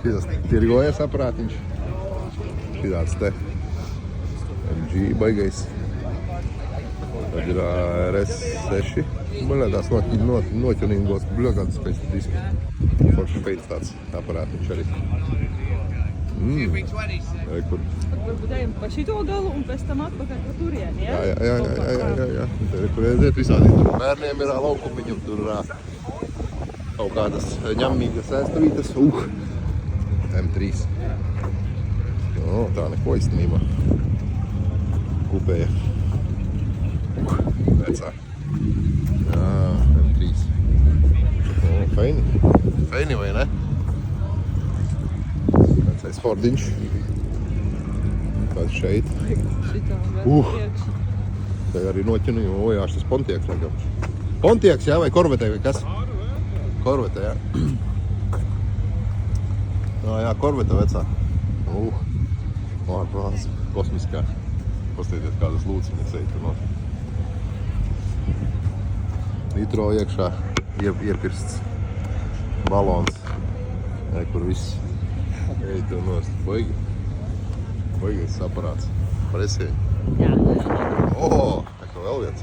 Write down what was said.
Šitas tirgojas aparātiņš. Šitāds te. MG baigais. Tad ir RS6. Man tās noķunīgos bļokātas pēc diski. Forši pēc tāds aparātiņš arī. Kur? Varbūt ejam pa šito galu un pēc tam atpakaļ pa turieni, ja? Jā. Tur reizēt visādi. Tur bērniem ir laukumiņam, tur kaut kādas ņemmīgas ēstavītas. M3. Tā neko īstenībā. Kupēja. Vecā. Jā, M3. Feini vai ne? Vecais Fordiņš. Kāds šeit. Šitā vēl iekšā. Te arī noķinīja. Jā, šis Pontiaks laikam. Pontiaks, jā, vai Korvetē vai kas? Korvetē, jā. Jā, Korveta vecā. Ārprāts, kosmiskā. Pastietiet, kādas lūciņas eitu no. Nitro iekšā iepirsts balons. Kur viss eitu nost. Baigais aparāts. Presieņi. Jā. Oho, vēl viens.